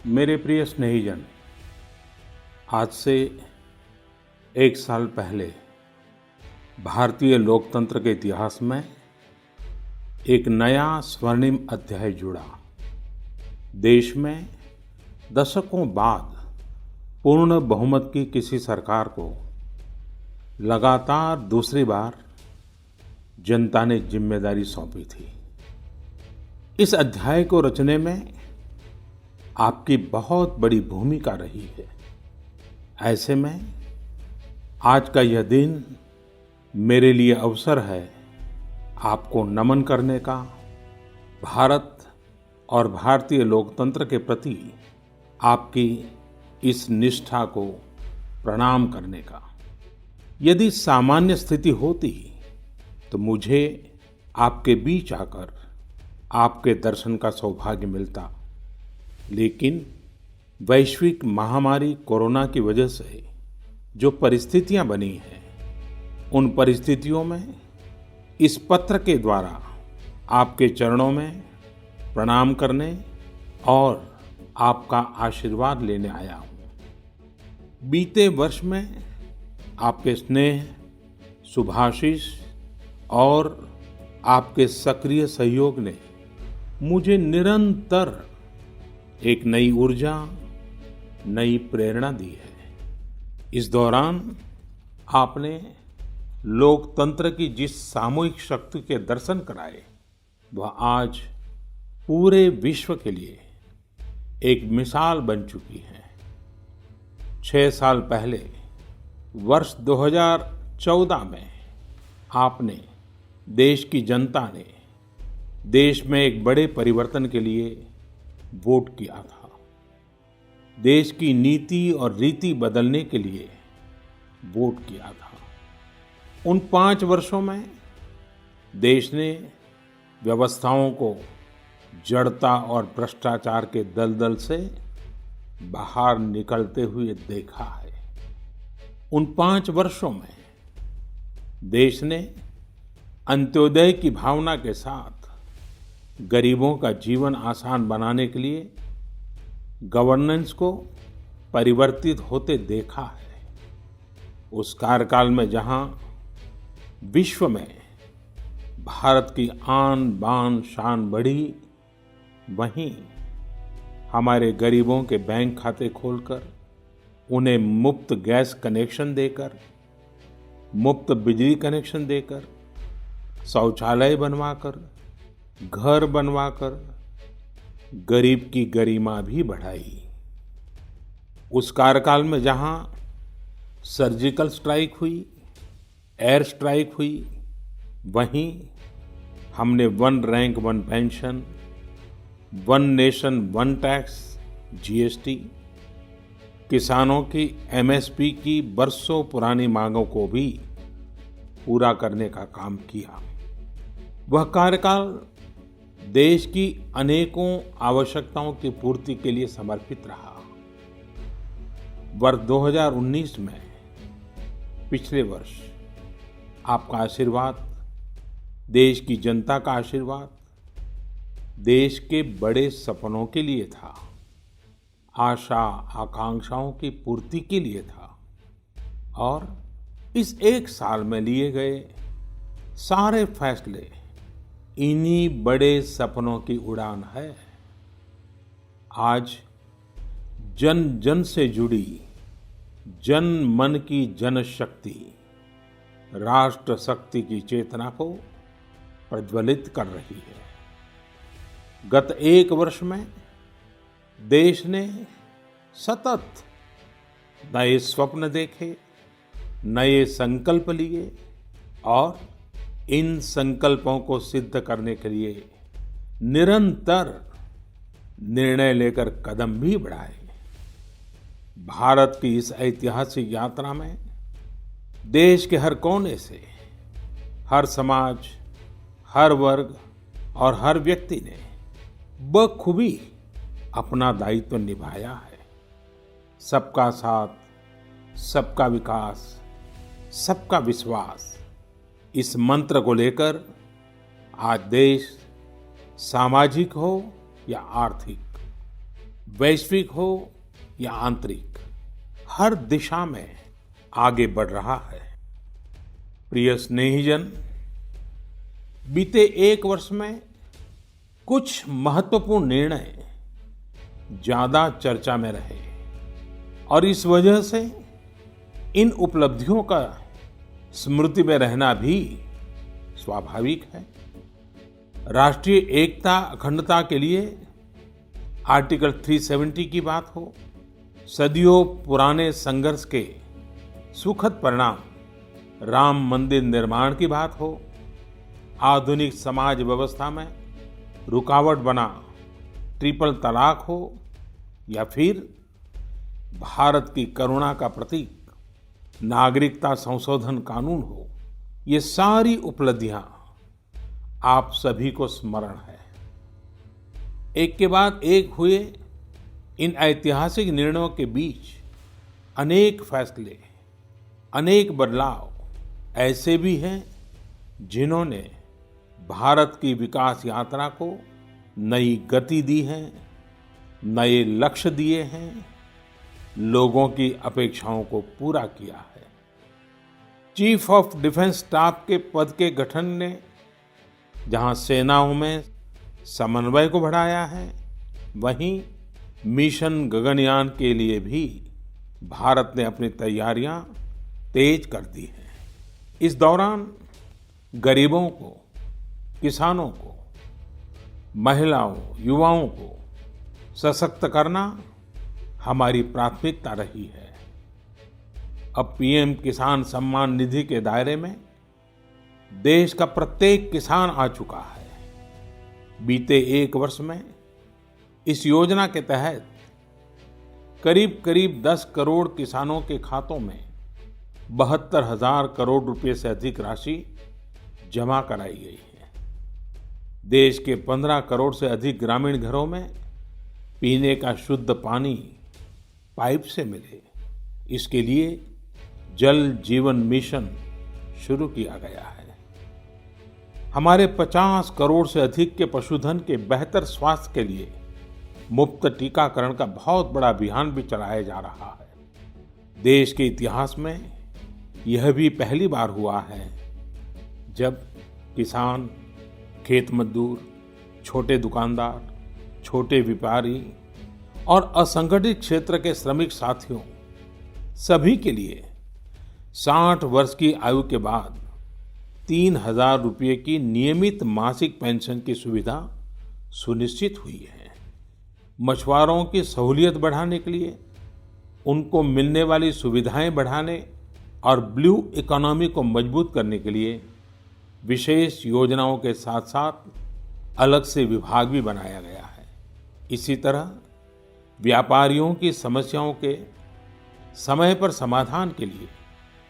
मेरे प्रिय स्नेहीजन, आज से 1 साल पहले भारतीय लोकतंत्र के इतिहास में एक नया स्वर्णिम अध्याय जुड़ा। देश में दशकों बाद पूर्ण बहुमत की किसी सरकार को लगातार दूसरी बार जनता ने जिम्मेदारी सौंपी थी। इस अध्याय को रचने में आपकी बहुत बड़ी भूमिका रही है। ऐसे में आज का यह दिन मेरे लिए अवसर है आपको नमन करने का, भारत और भारतीय लोकतंत्र के प्रति आपकी इस निष्ठा को प्रणाम करने का। यदि सामान्य स्थिति होती तो मुझे आपके बीच आकर आपके दर्शन का सौभाग्य मिलता, लेकिन वैश्विक महामारी कोरोना की वजह से जो परिस्थितियां बनी हैं, उन परिस्थितियों में इस पत्र के द्वारा आपके चरणों में प्रणाम करने और आपका आशीर्वाद लेने आया हूं। बीते वर्ष में आपके स्नेह, शुभाशीष और आपके सक्रिय सहयोग ने मुझे निरंतर एक नई ऊर्जा, नई प्रेरणा दी है। इस दौरान आपने लोकतंत्र की जिस सामूहिक शक्ति के दर्शन कराए, वह आज पूरे विश्व के लिए एक मिसाल बन चुकी है। 6 साल पहले वर्ष 2014 में आपने, देश की जनता ने देश में एक बड़े परिवर्तन के लिए वोट किया था। देश की नीति और रीति बदलने के लिए वोट किया था। उन 5 वर्षों में देश ने व्यवस्थाओं को जड़ता और भ्रष्टाचार के दलदल से बाहर निकलते हुए देखा है। उन 5 वर्षों में देश ने अंत्योदय की भावना के साथ गरीबों का जीवन आसान बनाने के लिए गवर्नेंस को परिवर्तित होते देखा है। उस कार्यकाल में जहां विश्व में भारत की आन बान शान बढ़ी, वहीं हमारे गरीबों के बैंक खाते खोलकर, उन्हें मुफ्त गैस कनेक्शन देकर, मुफ्त बिजली कनेक्शन देकर, शौचालय बनवाकर, घर बनवाकर गरीब की गरिमा भी बढ़ाई। उस कार्यकाल में जहां सर्जिकल स्ट्राइक हुई, एयर स्ट्राइक हुई, वहीं हमने one rank one pension, one nation one tax, GST, किसानों की एमएसपी की बरसों पुरानी मांगों को भी पूरा करने का काम किया। वह कार्यकाल देश की अनेकों आवश्यकताओं की पूर्ति के लिए समर्पित रहा। वर्ष 2019 में, पिछले वर्ष, आपका आशीर्वाद, देश की जनता का आशीर्वाद, देश के बड़े सपनों के लिए था, आशा आकांक्षाओं की पूर्ति के लिए था। और इस 1 साल में लिए गए सारे फैसले इन्हीं बड़े सपनों की उड़ान है। आज जन जन से जुड़ी जन मन की जनशक्ति राष्ट्र शक्ति की चेतना को प्रज्वलित कर रही है। गत 1 वर्ष में देश ने सतत नए स्वप्न देखे, नए संकल्प लिए और इन संकल्पों को सिद्ध करने के लिए निरंतर निर्णय लेकर कदम भी बढ़ाए। भारत की इस ऐतिहासिक यात्रा में देश के हर कोने से, हर समाज, हर वर्ग और हर व्यक्ति ने बखूबी अपना दायित्व निभाया है। सबका साथ, सबका विकास, सबका विश्वास, इस मंत्र को लेकर आज देश सामाजिक हो या आर्थिक, वैश्विक हो या आंतरिक, हर दिशा में आगे बढ़ रहा है। प्रिय स्नेहीजन, बीते एक वर्ष में कुछ महत्वपूर्ण निर्णय ज्यादा चर्चा में रहे और इस वजह से इन उपलब्धियों का स्मृति में रहना भी स्वाभाविक है। राष्ट्रीय एकता अखंडता के लिए आर्टिकल 370 की बात हो, सदियों पुराने संघर्ष के सुखद परिणाम राम मंदिर निर्माण की बात हो, आधुनिक समाज व्यवस्था में रुकावट बना ट्रिपल तलाक हो या फिर भारत की करुणा का प्रतीक नागरिकता संशोधन कानून हो, ये सारी उपलब्धियां आप सभी को स्मरण है। एक के बाद एक हुए इन ऐतिहासिक निर्णयों के बीच अनेक फैसले, अनेक बदलाव ऐसे भी हैं जिन्होंने भारत की विकास यात्रा को नई गति दी है, नए लक्ष्य दिए हैं, लोगों की अपेक्षाओं को पूरा किया है। चीफ ऑफ डिफेंस स्टाफ के पद के गठन ने जहां सेनाओं में समन्वय को बढ़ाया है, वहीं मिशन गगनयान के लिए भी भारत ने अपनी तैयारियां तेज कर दी हैं। इस दौरान गरीबों को, किसानों को, महिलाओं, युवाओं को सशक्त करना हमारी प्राथमिकता रही है। अब पीएम किसान सम्मान निधि के दायरे में देश का प्रत्येक किसान आ चुका है। बीते एक वर्ष में इस योजना के तहत करीब करीब 10 करोड़ किसानों के खातों में 72,000 करोड़ रुपए से अधिक राशि जमा कराई गई है। देश के 15 करोड़ से अधिक ग्रामीण घरों में पीने का शुद्ध पानी पाइप से मिले, इसके लिए जल जीवन मिशन शुरू किया गया है। हमारे 50 करोड़ से अधिक के पशुधन के बेहतर स्वास्थ्य के लिए मुफ्त टीकाकरण का बहुत बड़ा अभियान भी चलाया जा रहा है। देश के इतिहास में यह भी पहली बार हुआ है जब किसान, खेत मजदूर, छोटे दुकानदार, छोटे व्यापारी और असंगठित क्षेत्र के श्रमिक साथियों सभी के लिए 60 वर्ष की आयु के बाद 3,000 रुपये की नियमित मासिक पेंशन की सुविधा सुनिश्चित हुई है। मछुआरों की सहूलियत बढ़ाने के लिए, उनको मिलने वाली सुविधाएं बढ़ाने और ब्लू इकोनॉमी को मजबूत करने के लिए विशेष योजनाओं के साथ साथ अलग से विभाग भी बनाया गया है। इसी तरह व्यापारियों की समस्याओं के समय पर समाधान के लिए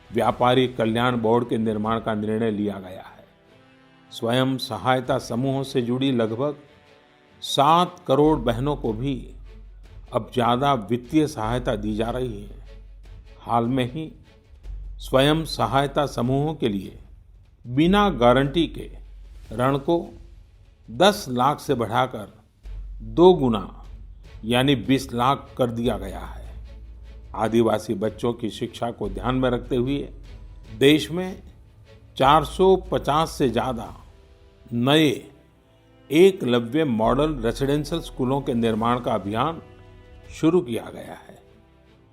व्यापारी कल्याण बोर्ड के निर्माण का निर्णय लिया गया है। स्वयं सहायता समूहों से जुड़ी लगभग 7 करोड़ बहनों को भी अब ज्यादा वित्तीय सहायता दी जा रही है। हाल में ही स्वयं सहायता समूहों के लिए बिना गारंटी के ऋण को 10 लाख से बढ़ाकर 2 गुना यानी 20 लाख कर दिया गया है। आदिवासी बच्चों की शिक्षा को ध्यान में रखते हुए देश में 450 से ज्यादा नए एकलव्य मॉडल रेसिडेंशियल स्कूलों के निर्माण का अभियान शुरू किया गया है।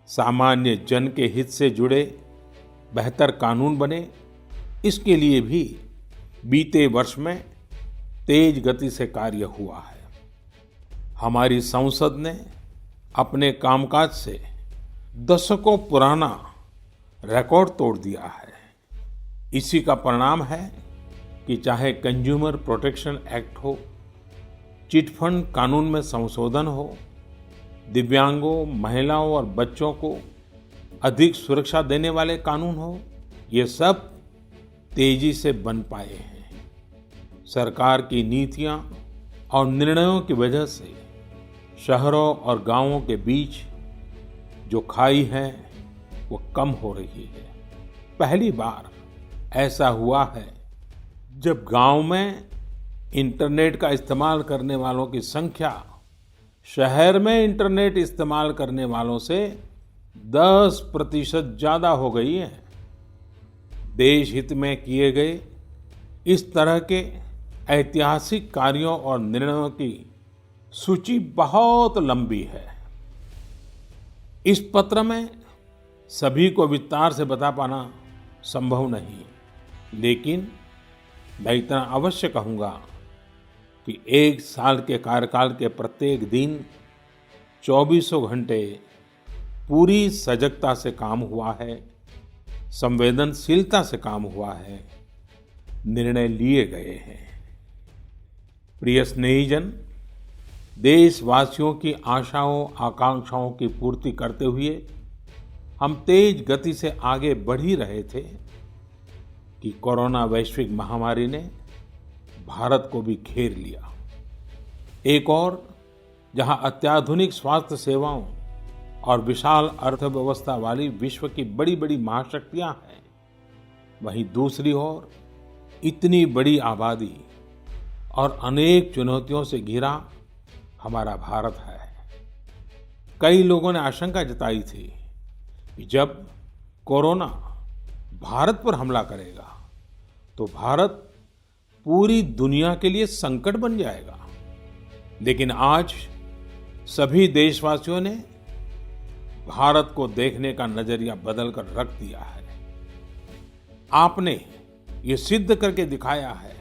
सामान्य जन के हित से जुड़े बेहतर कानून बने, इसके लिए भी बीते वर्ष में तेज गति से कार्य हुआ है। हमारी संसद ने अपने कामकाज से दशकों पुराना रिकॉर्ड तोड़ दिया है। इसी का परिणाम है कि चाहे कंज्यूमर प्रोटेक्शन एक्ट हो, चिट फंड कानून में संशोधन हो, दिव्यांगों, महिलाओं और बच्चों को अधिक सुरक्षा देने वाले कानून हो, ये सब तेजी से बन पाए हैं। सरकार की नीतियां और निर्णयों की वजह से शहरों और गांवों के बीच जो खाई है वो कम हो रही है। पहली बार ऐसा हुआ है जब गांव में इंटरनेट का इस्तेमाल करने वालों की संख्या शहर में इंटरनेट इस्तेमाल करने वालों से 10% ज्यादा हो गई है। देश हित में किए गए इस तरह के ऐतिहासिक कार्यों और निर्णयों की सूची बहुत लंबी है। इस पत्र में सभी को विस्तार से बता पाना संभव नहीं, लेकिन मैं इतना अवश्य कहूंगा कि 1 साल के कार्यकाल के प्रत्येक दिन चौबीसों घंटे पूरी सजगता से काम हुआ है, संवेदनशीलता से काम हुआ है, निर्णय लिए गए हैं। प्रिय स्नेहीजन, देशवासियों की आशाओं आकांक्षाओं की पूर्ति करते हुए हम तेज गति से आगे बढ़ ही रहे थे कि कोरोना वैश्विक महामारी ने भारत को भी घेर लिया। एक और जहां अत्याधुनिक स्वास्थ्य सेवाओं और विशाल अर्थव्यवस्था वाली विश्व की बड़ी बड़ी महाशक्तियां हैं, वहीं दूसरी ओर इतनी बड़ी आबादी और अनेक चुनौतियों से घिरा हमारा भारत है। कई लोगों ने आशंका जताई थी कि जब कोरोना भारत पर हमला करेगा तो भारत पूरी दुनिया के लिए संकट बन जाएगा। लेकिन आज सभी देशवासियों ने भारत को देखने का नजरिया बदलकर रख दिया है। आपने ये सिद्ध करके दिखाया है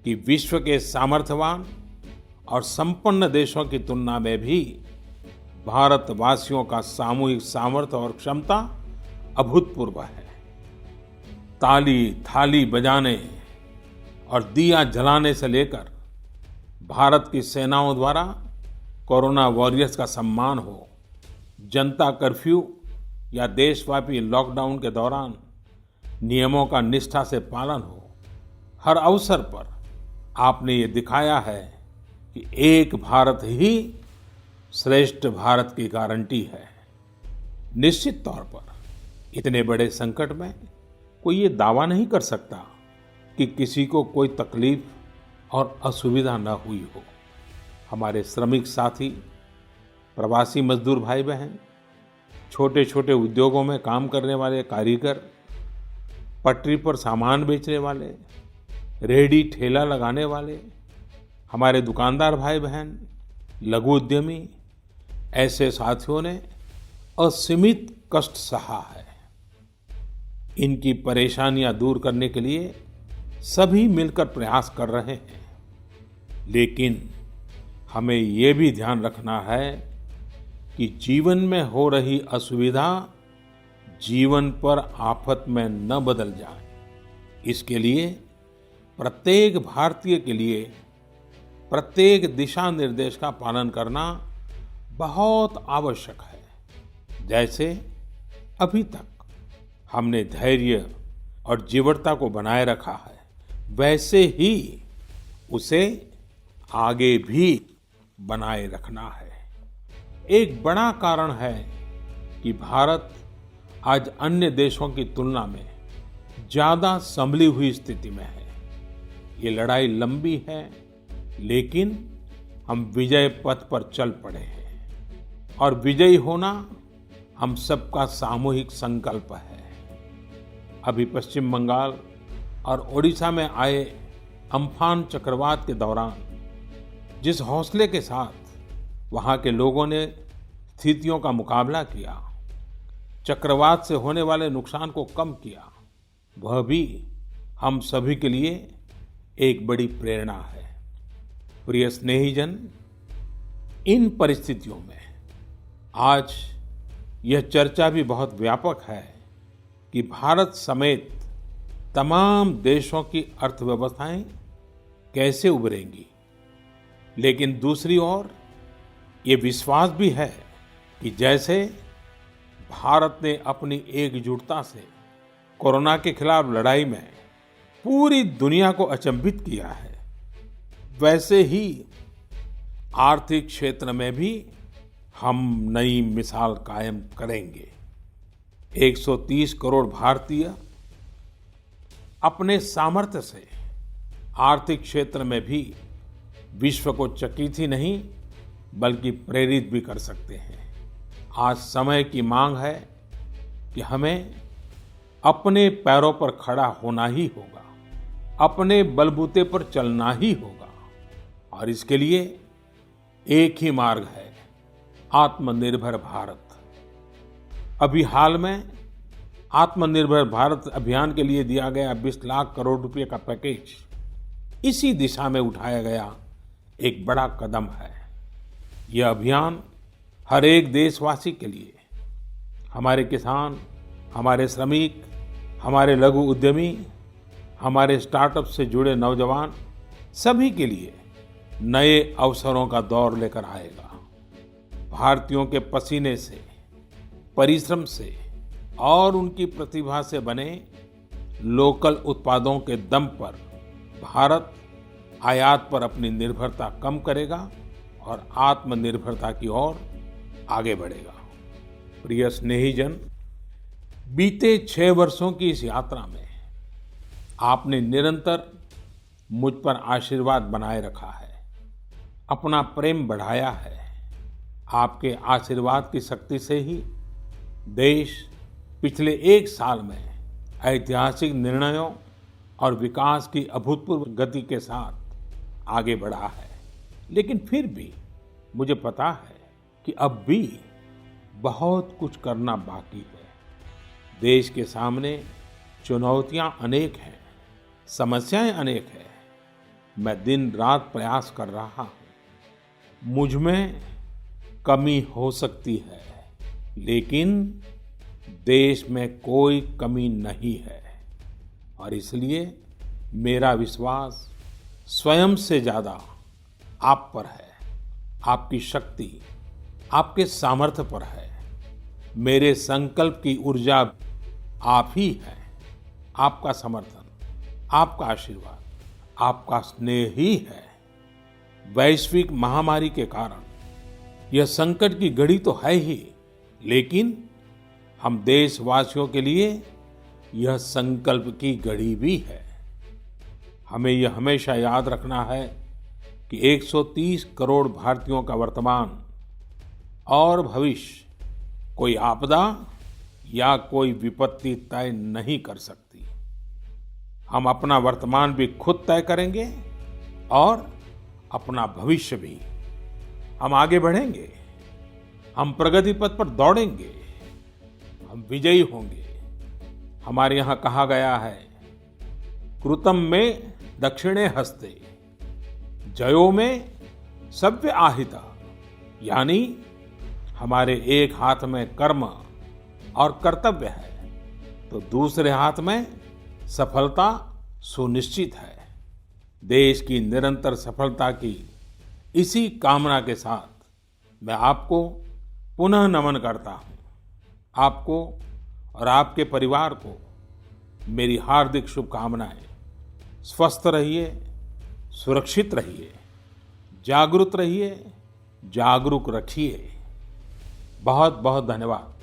कि विश्व के सामर्थ्यवान और संपन्न देशों की तुलना में भी भारतवासियों का सामूहिक सामर्थ्य और क्षमता अभूतपूर्व है। ताली थाली बजाने और दिया जलाने से लेकर भारत की सेनाओं द्वारा कोरोना वॉरियर्स का सम्मान हो, जनता कर्फ्यू या देशव्यापी लॉकडाउन के दौरान नियमों का निष्ठा से पालन हो, हर अवसर पर आपने ये दिखाया है कि एक भारत ही श्रेष्ठ भारत की गारंटी है। निश्चित तौर पर इतने बड़े संकट में कोई ये दावा नहीं कर सकता कि किसी को कोई तकलीफ और असुविधा न हुई हो। हमारे श्रमिक साथी, प्रवासी मजदूर भाई बहन, छोटे छोटे उद्योगों में काम करने वाले कारीगर, पटरी पर सामान बेचने वाले, रेहड़ी ठेला लगाने वाले, हमारे दुकानदार भाई बहन, लघु उद्यमी, ऐसे साथियों ने असीमित कष्ट सहा है। इनकी परेशानियां दूर करने के लिए सभी मिलकर प्रयास कर रहे हैं। लेकिन हमें ये भी ध्यान रखना है कि जीवन में हो रही असुविधा जीवन पर आफत में न बदल जाए। इसके लिए प्रत्येक भारतीय के लिए प्रत्येक दिशा निर्देश का पालन करना बहुत आवश्यक है। जैसे अभी तक हमने धैर्य और जीवटता को बनाए रखा है, वैसे ही उसे आगे भी बनाए रखना है। एक बड़ा कारण है कि भारत आज अन्य देशों की तुलना में ज्यादा संभली हुई स्थिति में है। ये लड़ाई लंबी है, लेकिन हम विजय पथ पर चल पड़े हैं और विजयी होना हम सबका सामूहिक संकल्प है। अभी पश्चिम बंगाल और ओडिशा में आए अम्फान चक्रवात के दौरान जिस हौसले के साथ वहां के लोगों ने स्थितियों का मुकाबला किया, चक्रवात से होने वाले नुकसान को कम किया, वह भी हम सभी के लिए एक बड़ी प्रेरणा है। प्रिय स्नेहीजन, इन परिस्थितियों में आज यह चर्चा भी बहुत व्यापक है कि भारत समेत तमाम देशों की अर्थव्यवस्थाएं कैसे उभरेंगी। लेकिन दूसरी ओर ये विश्वास भी है कि जैसे भारत ने अपनी एकजुटता से कोरोना के खिलाफ लड़ाई में पूरी दुनिया को अचंभित किया है, वैसे ही आर्थिक क्षेत्र में भी हम नई मिसाल कायम करेंगे। 130 करोड़ भारतीय अपने सामर्थ्य से आर्थिक क्षेत्र में भी विश्व को चकित ही नहीं बल्कि प्रेरित भी कर सकते हैं। आज समय की मांग है कि हमें अपने पैरों पर खड़ा होना ही होगा, अपने बलबूते पर चलना ही होगा और इसके लिए एक ही मार्ग है, आत्मनिर्भर भारत। अभी हाल में आत्मनिर्भर भारत अभियान के लिए दिया गया 20 लाख करोड़ रुपए का पैकेज इसी दिशा में उठाया गया एक बड़ा कदम है। यह अभियान हर एक देशवासी के लिए, हमारे किसान, हमारे श्रमिक, हमारे लघु उद्यमी, हमारे स्टार्टअप से जुड़े नौजवान, सभी के लिए नए अवसरों का दौर लेकर आएगा। भारतीयों के पसीने से, परिश्रम से और उनकी प्रतिभा से बने लोकल उत्पादों के दम पर भारत आयात पर अपनी निर्भरता कम करेगा और आत्मनिर्भरता की ओर आगे बढ़ेगा। प्रिय स्नेहीजन, बीते 6 वर्षों की इस यात्रा में आपने निरंतर मुझ पर आशीर्वाद बनाए रखा है, अपना प्रेम बढ़ाया है। आपके आशीर्वाद की शक्ति से ही देश पिछले 1 साल में ऐतिहासिक निर्णयों और विकास की अभूतपूर्व गति के साथ आगे बढ़ा है। लेकिन फिर भी मुझे पता है कि अब भी बहुत कुछ करना बाकी है। देश के सामने चुनौतियां अनेक हैं, समस्याएं अनेक हैं। मैं दिन रात प्रयास कर रहा हूं। मुझ में कमी हो सकती है, लेकिन देश में कोई कमी नहीं है और इसलिए मेरा विश्वास स्वयं से ज्यादा आप पर है, आपकी शक्ति, आपके सामर्थ्य पर है। मेरे संकल्प की ऊर्जा आप ही है। आपका समर्थन, आपका आशीर्वाद, आपका स्नेह ही है। वैश्विक महामारी के कारण यह संकट की घड़ी तो है ही, लेकिन हम देशवासियों के लिए यह संकल्प की घड़ी भी है। हमें यह हमेशा याद रखना है कि 130 करोड़ भारतीयों का वर्तमान और भविष्य कोई आपदा या कोई विपत्ति तय नहीं कर सकती। हम अपना वर्तमान भी खुद तय करेंगे और अपना भविष्य भी। हम आगे बढ़ेंगे, हम प्रगति पथ पर दौड़ेंगे, हम विजयी होंगे। हमारे यहाँ कहा गया है, कृतम में दक्षिणे हस्ते जयो में सव्य आहिता, यानी हमारे एक हाथ में कर्म और कर्तव्य है तो दूसरे हाथ में सफलता सुनिश्चित है। देश की निरंतर सफलता की इसी कामना के साथ मैं आपको पुनः नमन करता हूं। आपको और आपके परिवार को मेरी हार्दिक शुभकामनाएं। स्वस्थ रहिए, सुरक्षित रहिए, जागरूक रहिए, जागरूक रखिए। बहुत बहुत धन्यवाद।